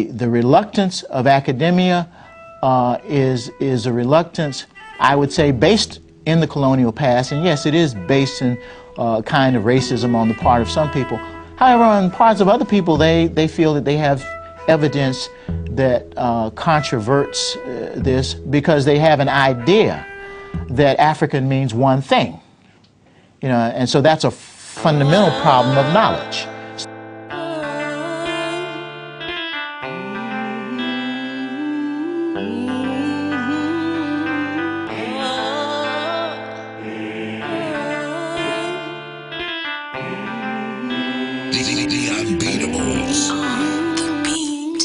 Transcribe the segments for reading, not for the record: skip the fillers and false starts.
The reluctance of academia is a reluctance, I would say, based in the colonial past, and yes, it is based in kind of racism on the part of some people. However, on parts of other people, they feel that they have evidence that controverts this because they have an idea that African means one thing. You know, and so that's a fundamental problem of knowledge. The unbeatables. On the beat.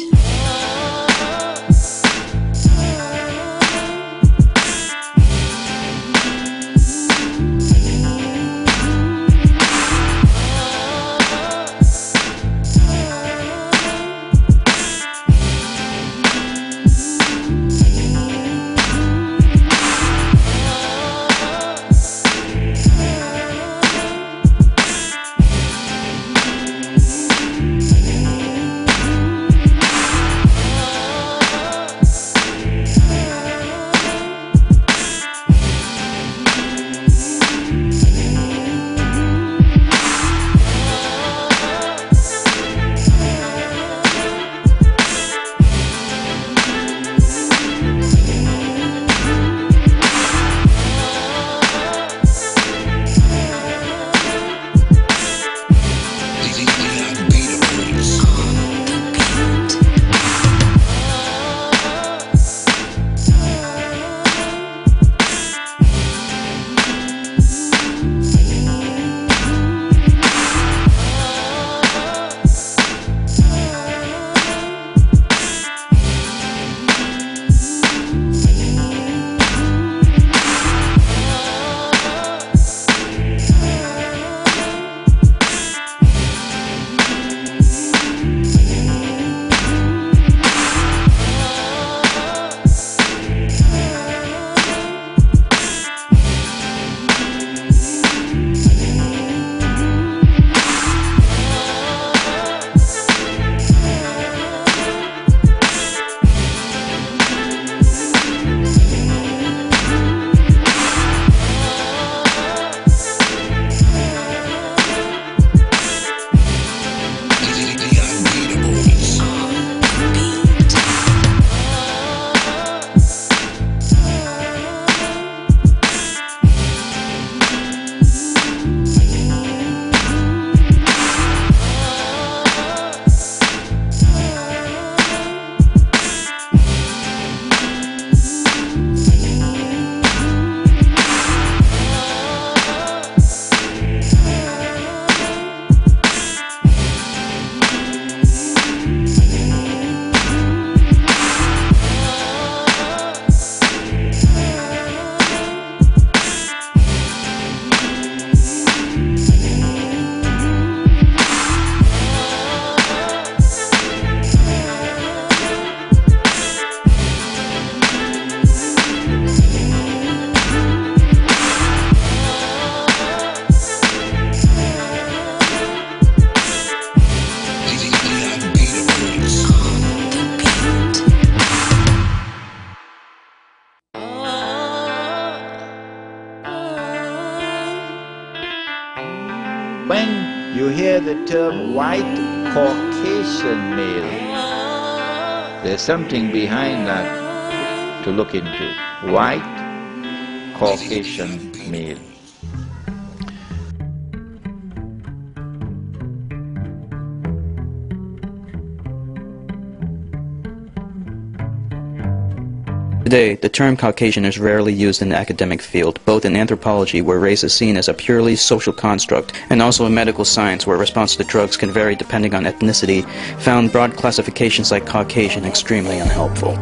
When you hear the term white Caucasian male, there's something behind that to look into. White Caucasian male. Today, the term Caucasian is rarely used in the academic field, both in anthropology, where race is seen as a purely social construct, and also in medical science, where response to drugs can vary depending on ethnicity, found broad classifications like Caucasian extremely unhelpful.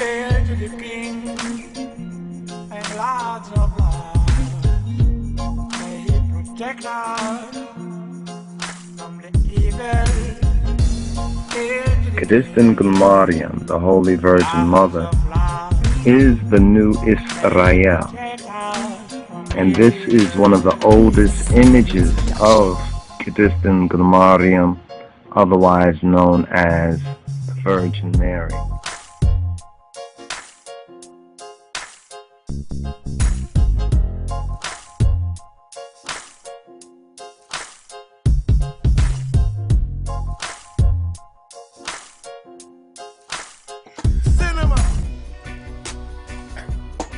Hail to the king, Kadistan Gulmariam, the Holy Virgin Mother, is the new Israel. And this is one of the oldest images of Kadistan Gulmariam, otherwise known as the Virgin Mary.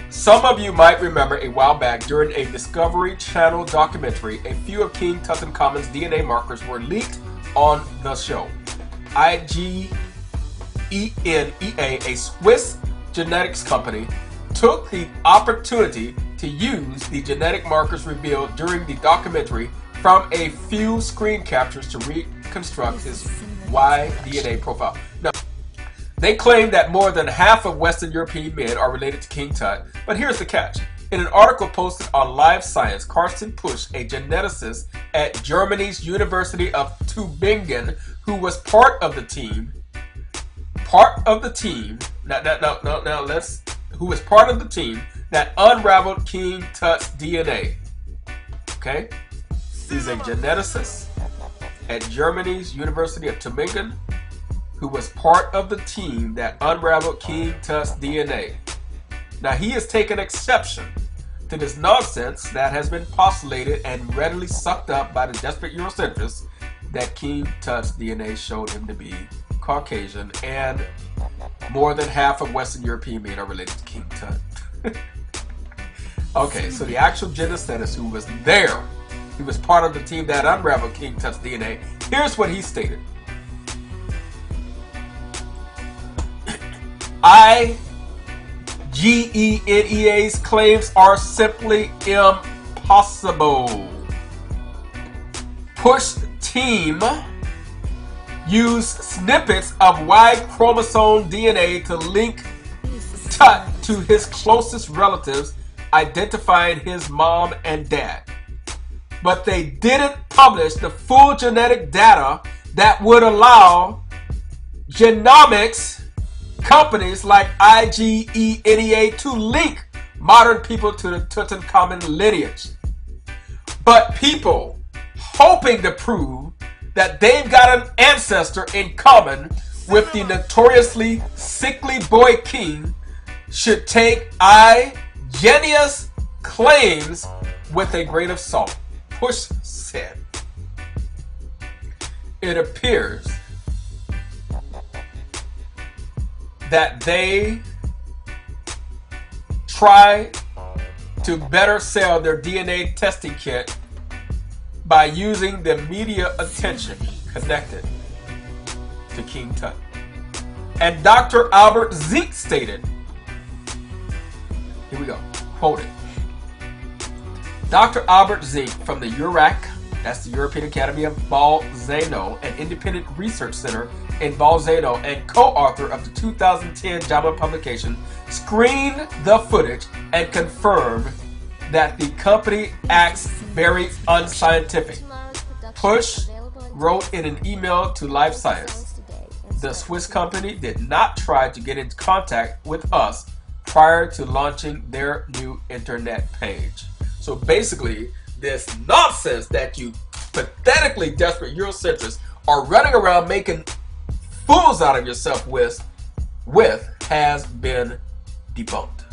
Some of you might remember a while back during a Discovery Channel documentary, a few of King Tutankhamun's DNA markers were leaked on the show. EnigmaHood, a Swiss genetics company, took the opportunity to use the genetic markers revealed during the documentary from a few screen captures to reconstruct his Y-DNA profile. Now, they claim that more than half of Western European men are related to King Tut, but here's the catch. In an article posted on Live Science, Carsten Pusch, a geneticist at Germany's University of Tübingen, who was part of the team, that unraveled King Tut's DNA. Okay? He's a geneticist at Germany's University of Tübingen, who was part of the team that unraveled King Tut's DNA. Now, he has taken exception to this nonsense that has been postulated and readily sucked up by the desperate Eurocentrists that King Tut's DNA showed him to be Caucasian, and more than half of Western European men are related to King Tut. Okay, so the actual geneticist who was there, he was part of the team that unraveled King Tut's DNA. Here's what he stated. IGENEA's claims are simply impossible. Push team used snippets of Y chromosome DNA to link Tut to his closest relatives, identifying his mom and dad. But they didn't publish the full genetic data that would allow genomics companies like IGENEA to link modern people to the Tutankhamun lineage. But people hoping to prove that they've got an ancestor in common with the notoriously sickly boy king should take IGENEA's claims with a grain of salt. Push said. It appears that they try to better sell their DNA testing kit by using the media attention connected to King Tut. And Dr. Albert Zink stated, here we go, quote it. Dr. Albert Zink from the URAC, that's the European Academy of Bolzano, an independent research center in Bolzano and co-author of the 2010 JAMA publication, screened the footage and confirmed that the company acts very unscientific. Push wrote in an email to Live Science, the Swiss company did not try to get in contact with us prior to launching their new internet page. So basically, this nonsense that you pathetically desperate Eurocentrists are running around making fools out of yourself with has been debunked.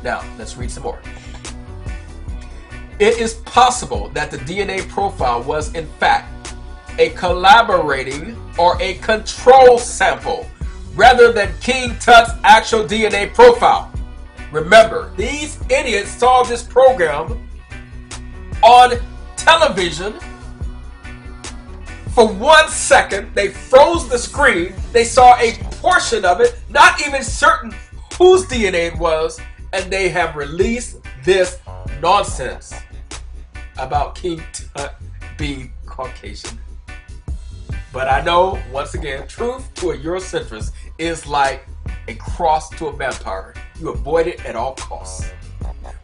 Now, let's read some more. It is possible that the DNA profile was in fact a collaborating or a control sample rather than King Tut's actual DNA profile. Remember, these idiots saw this program on television for 1 second. They froze the screen. They saw a portion of it, not even certain whose DNA it was, and they have released this nonsense about King Tut being Caucasian. But I know, once again, truth to a Eurocentrist is like a cross to a vampire. You avoid it at all costs.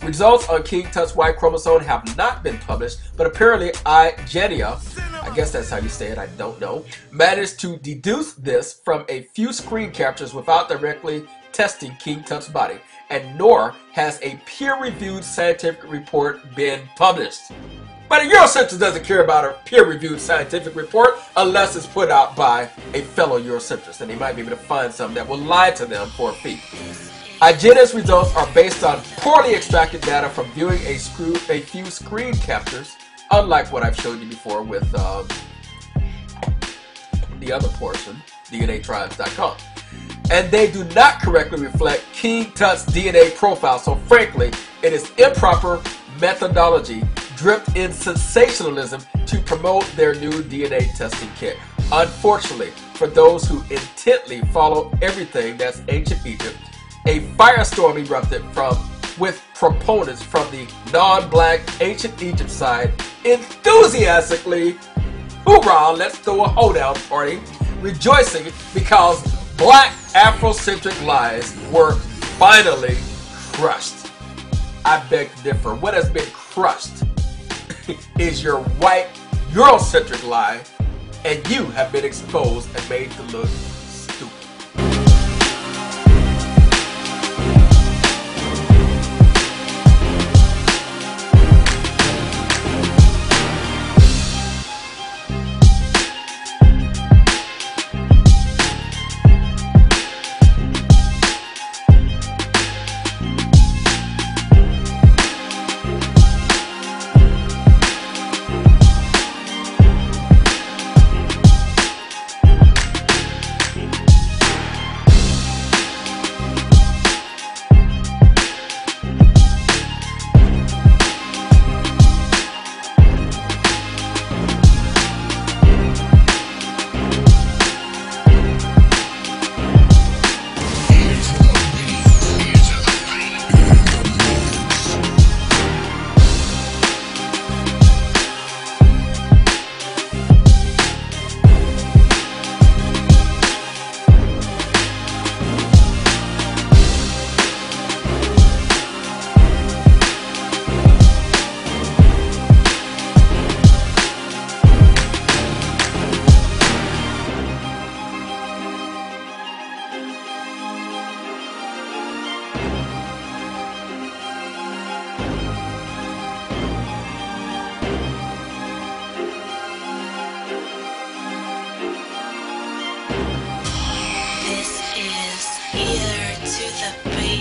Results on King Tut's Y chromosome have not been published, but apparently Igenia, I guess that's how you say it, I don't know, managed to deduce this from a few screen captures without directly testing King Tut's body, and nor has a peer-reviewed scientific report been published. But a Eurocentrist doesn't care about a peer-reviewed scientific report unless it's put out by a fellow Eurocentrist, and they might be able to find some that will lie to them for a fee. Igenia's results are based on poorly extracted data from viewing a few screen captures, unlike what I've showed you before with the other portion, DNAtribes.com. And they do not correctly reflect King Tut's DNA profile, so frankly, it is improper methodology dripped in sensationalism to promote their new DNA testing kit. Unfortunately, for those who intently follow everything that's ancient Egypt, a firestorm erupted with proponents from the non-black ancient Egypt side enthusiastically, hoorah, let's throw a hoedown party, rejoicing because black Afrocentric lies were finally crushed. I beg to differ. What has been crushed is your white Eurocentric lie, and you have been exposed and made to look stupid. This is Either to the Beat.